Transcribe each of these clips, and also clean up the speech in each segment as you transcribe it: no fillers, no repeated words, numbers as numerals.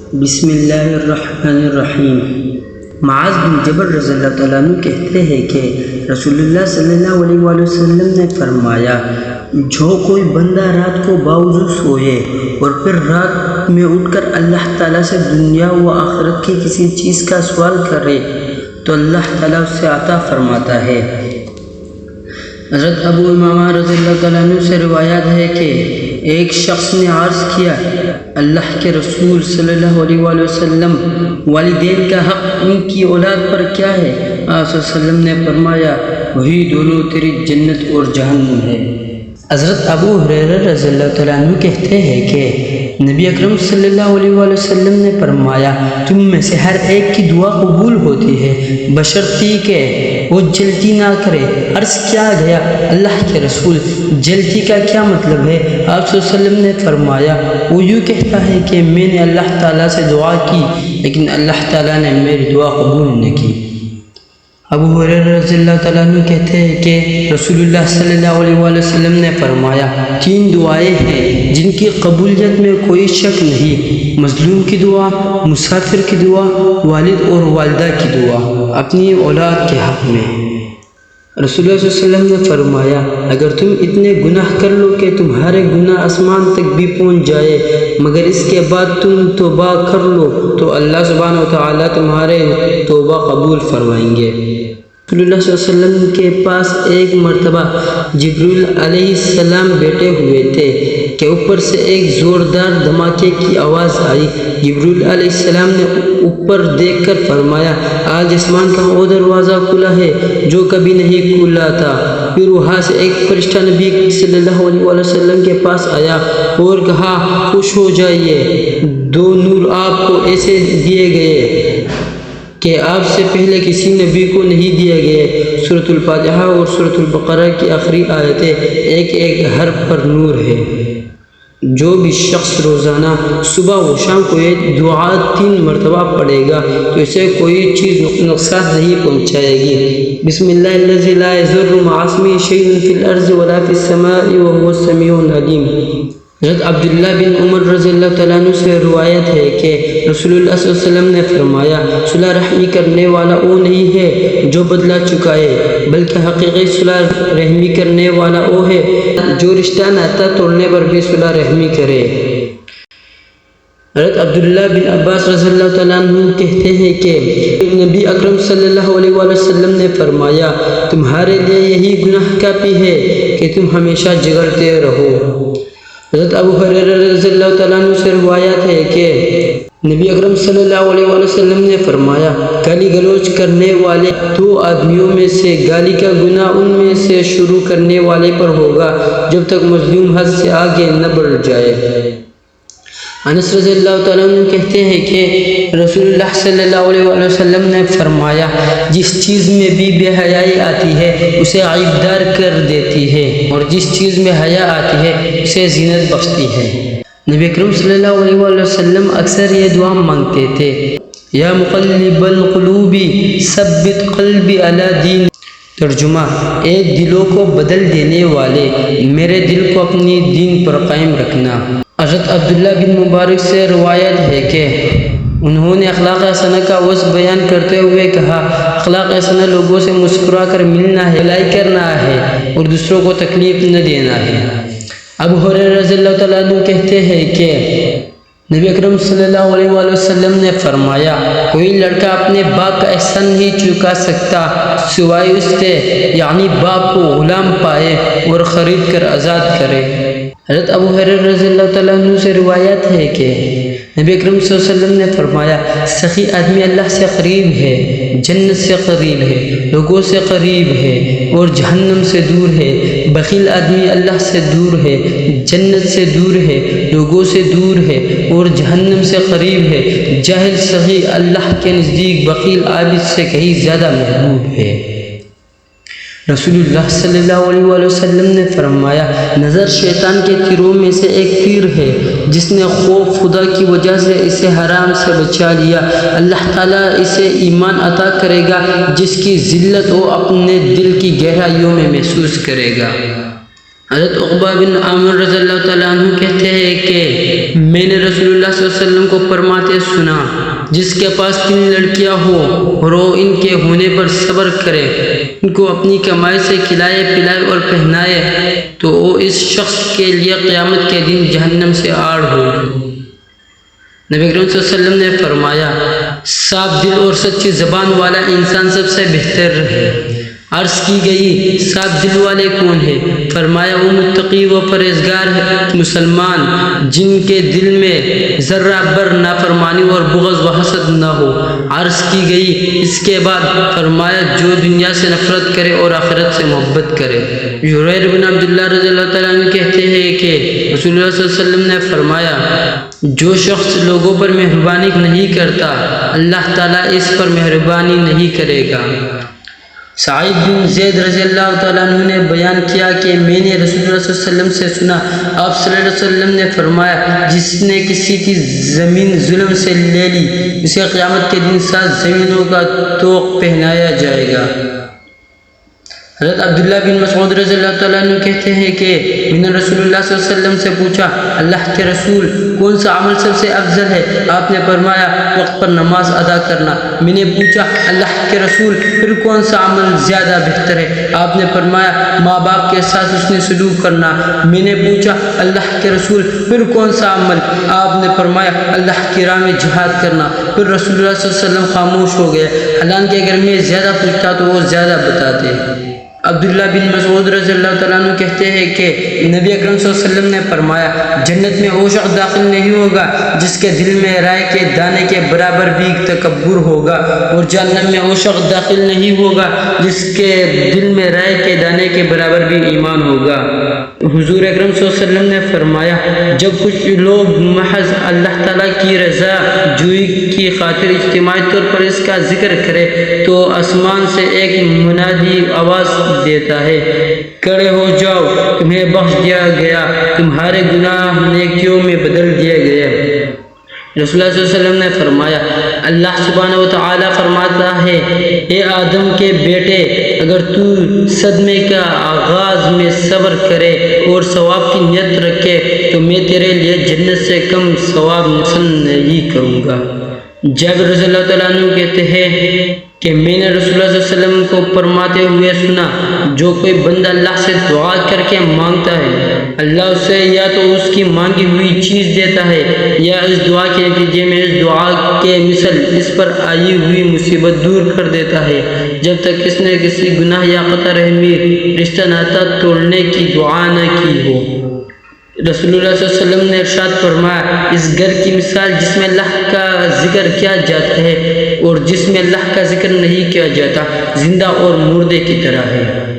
بسم اللہ الرحمن الرحیم۔ معاذ بن جبل رضی اللہ تعالیٰ عنہ کہتے ہیں کہ رسول اللہ صلی اللہ علیہ وآلہ وسلم نے فرمایا، جو کوئی بندہ رات کو باوضو سوئے اور پھر رات میں اٹھ کر اللہ تعالیٰ سے دنیا و آخرت کی کسی چیز کا سوال کرے تو اللہ تعالیٰ اس سے عطا فرماتا ہے۔ حضرت ابو امامہ رضی اللہ تعالیٰ عنہ سے روایت ہے کہ ایک شخص نے عرض کیا، اللہ کے رسول صلی اللہ علیہ وآلہ وسلم، والدین کا حق ان کی اولاد پر کیا ہے؟ آپ صلی اللہ علیہ وسلم نے فرمایا، وہی دونوں تیری جنت اور جہنم ہے۔ حضرت ابو ہریرہ رضی اللہ تعالیٰ عنہ کہتے ہیں کہ نبی اکرم صلی اللہ علیہ وآلہ وسلم نے فرمایا، تم میں سے ہر ایک کی دعا قبول ہوتی ہے بشرطی کہ وہ جلدی نہ کرے۔ عرض کیا گیا، اللہ کے رسول، جلدی کا کیا مطلب ہے؟ آپ صلی اللہ علیہ وسلم نے فرمایا، وہ یوں کہتا ہے کہ میں نے اللہ تعالیٰ سے دعا کی لیکن اللہ تعالیٰ نے میری دعا قبول نہ کی۔ ابو ہریرہ رضی اللہ تعالیٰ عنہ کہتے ہیں کہ رسول اللہ صلی اللہ علیہ وآلہ وسلم نے فرمایا، 3 دعائیں ہیں جن کی قبولیت میں کوئی شک نہیں، مظلوم کی دعا، مسافر کی دعا، والد اور والدہ کی دعا اپنی اولاد کے حق میں۔ رسول اللہ صلی اللہ علیہ وسلم نے فرمایا، اگر تم اتنے گناہ کر لو کہ تمہارے گناہ آسمان تک بھی پہنچ جائے مگر اس کے بعد تم توبہ کر لو تو اللہ سبحانہ وتعالیٰ تمہارے توبہ قبول فرمائیں گے۔ رسول اللہ صلی اللہ علیہ وسلم کے پاس ایک مرتبہ جبریل علیہ السلام بیٹھے ہوئے تھے کہ اوپر سے ایک زوردار دھماکے کی آواز آئی۔ جبریل علیہ السلام نے اوپر دیکھ کر فرمایا، آج آسمان کا وہ دروازہ کھلا ہے جو کبھی نہیں کھلا تھا۔ پھر وہاں سے ایک فرشتہ نبی صلی اللہ علیہ وآلہ وسلم کے پاس آیا اور کہا، خوش ہو جائیے، 2 نور آپ کو ایسے دیے گئے کہ آپ سے پہلے کسی نبی کو نہیں دیے گئے۔ سورۃ الفاتحہ اور سورۃ البقرہ کی آخری آیتیں ایک حرف پر نور ہے۔ جو بھی شخص روزانہ صبح و شام کو یہ دعا 3 مرتبہ پڑھے گا تو اسے کوئی چیز نقصان نہیں پہنچائے گی۔ بسم اللہ الذی لا یضر مع اسمہ شیء فی الارض ولا فی السماء وهو السمیع العلیم۔ حضرت عبداللہ بن عمر رضی اللہ تعالیٰ عنہ سے روایت ہے کہ رسول اللہ صلی اللہ علیہ وسلم نے فرمایا، صلح رحمی کرنے والا وہ نہیں ہے جو بدلہ چکائے بلکہ حقیقی صلح رحمی کرنے والا وہ ہے جو رشتہ ناتا توڑنے پر بھی صلح رحمی کرے۔ حضرت عبداللہ بن عباس رضی اللہ تعالیٰ عنہ کہتے ہیں کہ نبی اکرم صلی اللہ علیہ وآلہ وسلم نے فرمایا، تمہارے لیے یہی گناہ کافی ہے کہ تم ہمیشہ جھگڑتے رہو۔ حضرت ابو ہریرہ رضی اللہ تعالیٰ عنہ سے روایت ہے کہ نبی اکرم صلی اللہ علیہ وآلہ وسلم نے فرمایا، گالی گلوچ کرنے والے 2 آدمیوں میں سے گالی کا گناہ ان میں سے شروع کرنے والے پر ہوگا جب تک مظلوم حد سے آگے نہ بڑھ جائے۔ انس رضی اللہ تعالیٰ عنہ کہتے ہیں کہ رسول اللہ صلی اللہ علیہ وآلہ وسلم نے فرمایا، جس چیز میں بھی بے حیائی آتی ہے اسے عیبدار کر دیتی ہے اور جس چیز میں حیا آتی ہے اسے زینت بخشتی ہے۔ نبی اکرم صلی اللہ علیہ وآلہ وسلم اکثر یہ دعا مانگتے تھے، یا مقلب القلوب ثبت قلبی علی دین۔ ترجمہ، اے دلوں کو بدل دینے والے، میرے دل کو اپنی دین پر قائم رکھنا۔ حضرت عبداللہ بن مبارک سے روایت ہے کہ انہوں نے اخلاق حسنہ کا وصف بیان کرتے ہوئے کہا، اخلاق حسنہ لوگوں سے مسکرا کر ملنا ہے، بھلائی کرنا ہے اور دوسروں کو تکلیف نہ دینا ہے۔ ابو ہریرہ رضی اللہ تعالیٰ عنہ کہتے ہیں کہ نبی اکرم صلی اللہ علیہ وآلہ وسلم نے فرمایا، کوئی لڑکا اپنے باپ کا احسان نہیں چکا سکتا سوائے اس کے یعنی باپ کو غلام پائے اور خرید کر آزاد کرے۔ حضرت ابو ہریرہ رضی اللہ تعالیٰ عنہ سے روایت ہے کہ نبی اکرم صلی اللہ علیہ وسلم نے فرمایا، سخی آدمی اللہ سے قریب ہے، جنت سے قریب ہے، لوگوں سے قریب ہے اور جہنم سے دور ہے۔ بخیل آدمی اللہ سے دور ہے، جنت سے دور ہے، لوگوں سے دور ہے اور جہنم سے قریب ہے۔ جاہل سخی اللہ کے نزدیک بخیل عابد سے کہیں زیادہ محبوب ہے۔ رسول اللہ صلی اللہ علیہ وآلہ وسلم نے فرمایا، نظر شیطان کے تیروں میں سے ایک تیر ہے، جس نے خوف خدا کی وجہ سے اسے حرام سے بچا لیا، اللہ تعالیٰ اسے ایمان عطا کرے گا جس کی ذلت وہ اپنے دل کی گہرائیوں میں محسوس کرے گا۔ حضرت عقبہ بن عامر رضی اللہ تعالیٰ عنہ کہتے ہیں کہ میں نے رسول اللہ صلی اللہ علیہ وسلم کو فرماتے سنا، جس کے پاس 3 لڑکیاں ہو اور وہ ان کے ہونے پر صبر کرے، ان کو اپنی کمائی سے کھلائے پلائے اور پہنائے، تو وہ اس شخص کے لیے قیامت کے دن جہنم سے آڑ ہوگی۔ نبی کریم صلی اللہ علیہ وسلم نے فرمایا، صاف دل اور سچی زبان والا انسان سب سے بہتر ہے۔ عرض کی گئی، صاف دل والے کون ہیں؟ فرمایا، وہ متقی و پرہیزگار مسلمان جن کے دل میں ذرہ بر نافرمانی اور بغض و حسد نہ ہو۔ عرض کی گئی، اس کے بعد فرمایا، جو دنیا سے نفرت کرے اور آخرت سے محبت کرے۔ جریر بن عبداللہ رضی اللہ تعالیٰ عنہ کہتے ہیں کہ رسول اللہ صلی اللہ علیہ وسلم نے فرمایا، جو شخص لوگوں پر مہربانی نہیں کرتا، اللہ تعالیٰ اس پر مہربانی نہیں کرے گا۔ سعید بن زید رضی اللہ تعالیٰ عنہ نے بیان کیا کہ میں نے رسول اللہ صلی اللہ علیہ وسلم سے سنا، آپ صلی اللہ علیہ وسلم نے فرمایا، جس نے کسی کی زمین ظلم سے لے لی، اسے قیامت کے دن 7 زمینوں کا طوق پہنایا جائے گا۔ حضرت عبداللہ بن مسعود رضی اللہ تعالیٰ عنہ کہتے ہیں کہ میں نے رسول اللہ صلی اللہ علیہ وسلم سے پوچھا، اللہ کے رسول، کون سا عمل سب سے افضل ہے؟ آپ نے فرمایا، وقت پر نماز ادا کرنا۔ میں نے پوچھا، اللہ کے رسول، پھر کون سا عمل زیادہ بہتر ہے؟ آپ نے فرمایا، ماں باپ کے ساتھ حسن سلوک کرنا۔ میں نے پوچھا، اللہ کے رسول، پھر کون سا عمل؟ آپ نے فرمایا، اللہ کی راہ میں جہاد کرنا۔ پھر رسول اللہ صلی اللہ علیہ وسلم خاموش ہو گئے، حالانکہ اگر میں زیادہ پوچھتا تو وہ زیادہ بتاتے۔ عبداللہ بن مسعود رضی اللہ تعالیٰ عنہ کہتے ہیں کہ نبی اکرم صلی اللہ علیہ وسلم نے فرمایا، جنت میں وہ شخص داخل نہیں ہوگا جس کے دل میں رائے کے دانے کے برابر بھی تکبر ہوگا، اور جہنم میں وہ شخص داخل نہیں ہوگا جس کے دل میں رائے کے دانے کے برابر بھی ایمان ہوگا۔ حضور اکرم صلی اللہ علیہ وسلم نے فرمایا، جب کچھ لوگ محض اللہ تعالیٰ کی رضا جوئی کی خاطر اجتماعی طور پر اس کا ذکر کرے تو آسمان سے ایک منادی آواز دیتا ہے، کھڑے ہو جاؤ، تمہیں بخش دیا گیا، تمہارے گناہ نیکیوں میں بدل دیے گئے۔ رسول اللہ صلی اللہ علیہ وسلم نے فرمایا، اللہ سبحانہ وتعالی فرماتا ہے، اے آدم کے بیٹے، اگر تو صدمے کا آغاز میں صبر کرے اور ثواب کی نیت رکھے تو میں تیرے لیے جنت سے کم ثواب نصیب نہیں کروں گا۔ جابر رضی اللہ تعالیٰ عنہ کہتے ہیں کہ میں نے رسول اللہ صلی اللہ علیہ وسلم کو فرماتے ہوئے سنا، جو کوئی بندہ اللہ سے دعا کر کے مانگتا ہے، اللہ اسے یا تو اس کی مانگی ہوئی چیز دیتا ہے یا اس دعا کے نتیجے میں اس دعا کے مثل اس پر آئی ہوئی مصیبت دور کر دیتا ہے، جب تک اس نے کسی گناہ یا قطع رحمی رشتہ ناتا توڑنے کی دعا نہ کی ہو۔ رسول اللہ صلی اللہ علیہ وسلم نے ارشاد فرمایا، اس گھر کی مثال جس میں اللہ کا ذکر کیا جاتا ہے اور جس میں اللہ کا ذکر نہیں کیا جاتا، زندہ اور مردے کی طرح ہے۔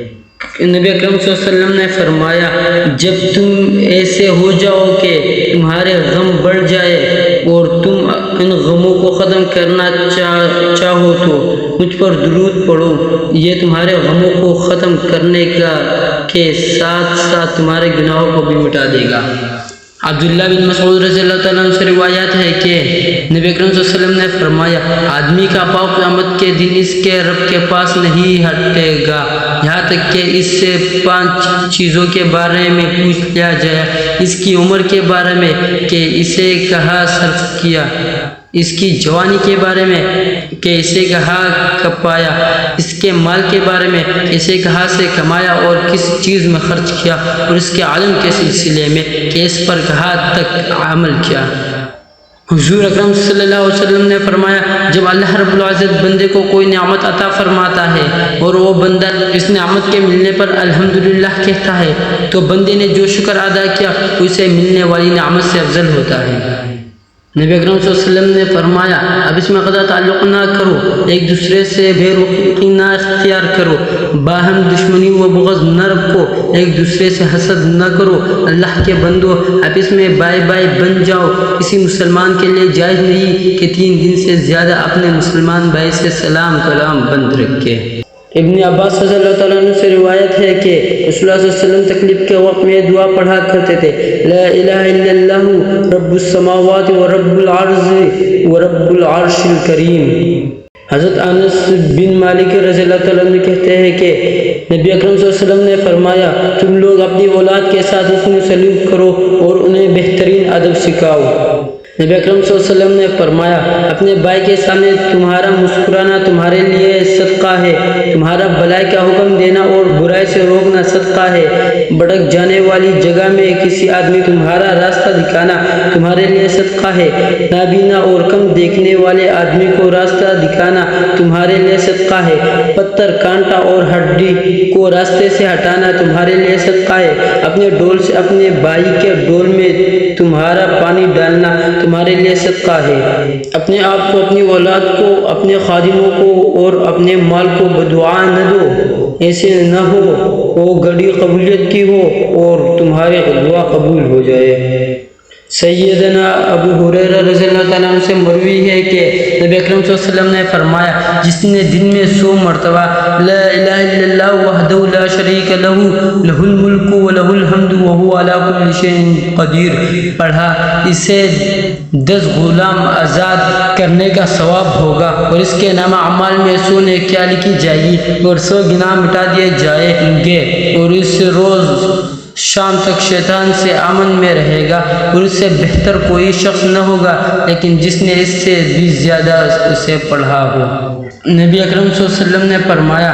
نبی اکرم صلی اللہ علیہ وسلم نے فرمایا، جب تم ایسے ہو جاؤ کہ تمہارے غم بڑھ جائے اور تم ان غموں کو ختم کرنا چاہو تو مجھ پر درود پڑھو، یہ تمہارے غموں کو ختم کرنے کے ساتھ ساتھ تمہارے گناہوں کو بھی مٹا دے گا۔ عبداللہ بن مسعود رضی اللہ تعالیٰ عنہ سے روایت ہے کہ نبی اکرم صلی اللہ علیہ وسلم نے فرمایا، آدمی کا پاؤں قیامت کے دن اس کے رب کے پاس نہیں ہٹے گا یہاں تک کہ اس سے 5 چیزوں کے بارے میں پوچھ لیا جائے، اس کی عمر کے بارے میں کہ اسے کہاں صرف کیا، اس کی جوانی کے بارے میں کہ اسے کہاں کپایا، اس کے مال کے بارے میں کہ اسے کہاں سے کمایا اور کس چیز میں خرچ کیا، اور اس کے علم کے سلسلے میں کہ اس پر کہاں تک عمل کیا۔ حضور اکرم صلی اللہ علیہ وسلم نے فرمایا، جب اللہ رب العزت بندے کو کوئی نعمت عطا فرماتا ہے اور وہ بندہ اس نعمت کے ملنے پر الحمدللہ کہتا ہے تو بندے نے جو شکر ادا کیا اسے ملنے والی نعمت سے افضل ہوتا ہے۔ نبی اکرم صلی اللہ علیہ وسلم نے فرمایا، اب اس میں قطع تعلق نہ کرو، ایک دوسرے سے بے رخی نہ اختیار کرو، باہم دشمنی و بغض نہ رکھو، ایک دوسرے سے حسد نہ کرو، اللہ کے بندو آپس میں بائے بائے بن جاؤ۔ کسی مسلمان کے لیے جائز نہیں کہ 3 دن سے زیادہ اپنے مسلمان بھائی سے سلام کلام بند رکھے۔ ابن عباس رضی اللہ تعالیٰ عنہ سے روایت ہے کہ رسول اللہ صلی اللہ علیہ وسلم تکلیف کے وقت میں دعا پڑھا کرتے تھے، لا الہ الا اللہ رب السماوات و رب العرض و رب العرش الکریم۔ حضرت انس بن مالک رضی اللہ تعالیٰ عنہ کہتے ہیں کہ نبی اکرم صلی اللہ علیہ وسلم نے فرمایا تم لوگ اپنی اولاد کے ساتھ حسن سلوک کرو اور انہیں بہترین ادب سکھاؤ۔ نبی اکرم صلی اللہ علیہ وسلم نے فرمایا اپنے بھائی کے سامنے تمہارا مسکرانا تمہارے لیے صدقہ ہے، تمہارا بھلائی کا حکم دینا اور برائی سے روکنا صدقہ ہے، بھٹک جانے والی جگہ میں کسی آدمی تمہارا راستہ دکھانا تمہارے لیے صدقہ ہے، نابینا اور کم دیکھنے والے آدمی کو راستہ دکھانا تمہارے لیے صدقہ ہے، پتھر کانٹا اور ہڈی کو راستے سے ہٹانا تمہارے لیے صدقہ ہے، اپنے ڈول سے اپنے بھائی کے ڈول میں تمہارا پانی ڈالنا تمہارے لیے صدقہ ہے۔ اپنے آپ کو، اپنی اولاد کو، اپنے خادموں کو اور اپنے مال کو بدعا نہ دو، ایسے نہ ہو وہ گھڑی قبولیت کی ہو اور تمہاری دعا قبول ہو جائے۔ سیدنا ابو ہریرہ رضی اللہ تعالیٰ عنہ سے مروی ہے کہ نبی اکرم صلی اللہ علیہ وسلم نے فرمایا جس نے دن میں 100 مرتبہ لا الہ الا اللہ وحدہ لا شریک لہ لہ الملک ولہ الحمد وہو علی کل شیء قدیر پڑھا، اسے 10 غلام آزاد کرنے کا ثواب ہوگا اور اس کے نامہ اعمال میں 100 نیکیاں لکھی جائے گی اور 100 گناہ مٹا دیے جائیں گے، اور اس روز شام تک شیطان سے امن میں رہے گا اور اس سے بہتر کوئی شخص نہ ہوگا لیکن جس نے اس سے بھی زیادہ اسے پڑھا ہو۔ نبی اکرم صلی اللہ علیہ وسلم نے فرمایا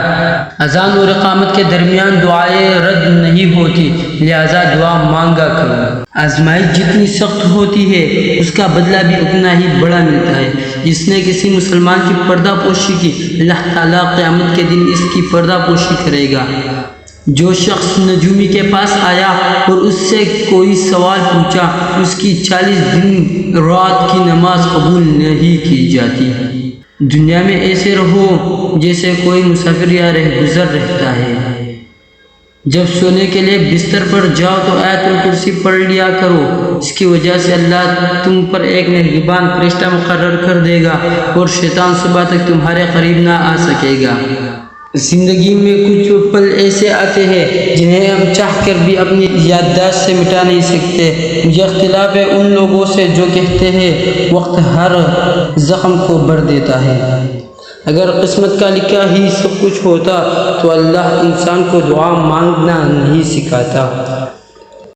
اذان اور اقامت کے درمیان دعائیں رد نہیں ہوتی، لہذا دعا مانگا کرو۔ آزمائش جتنی سخت ہوتی ہے اس کا بدلہ بھی اتنا ہی بڑا ملتا ہے۔ جس نے کسی مسلمان کی پردہ پوشی کی اللہ تعالیٰ قیامت کے دن اس کی پردہ پوشی کرے گا۔ جو شخص نجومی کے پاس آیا اور اس سے کوئی سوال پوچھا اس کی 40 دن رات کی نماز قبول نہیں کی جاتی۔ دنیا میں ایسے رہو جیسے کوئی مسافر یا رہگزر رہتا ہے۔ جب سونے کے لیے بستر پر جاؤ تو آیت الکرسی پڑھ لیا کرو، اس کی وجہ سے اللہ تم پر ایک مہربان فرشتہ مقرر کر دے گا اور شیطان صبح تک تمہارے قریب نہ آ سکے گا۔ زندگی میں کچھ پل ایسے آتے ہیں جنہیں ہم چاہ کر بھی اپنی یادداشت سے مٹا نہیں سکتے۔ مجھے اختلاف ہے ان لوگوں سے جو کہتے ہیں وقت ہر زخم کو بھر دیتا ہے۔ اگر قسمت کا لکھا ہی سب کچھ ہوتا تو اللہ انسان کو دعا مانگنا نہیں سکھاتا۔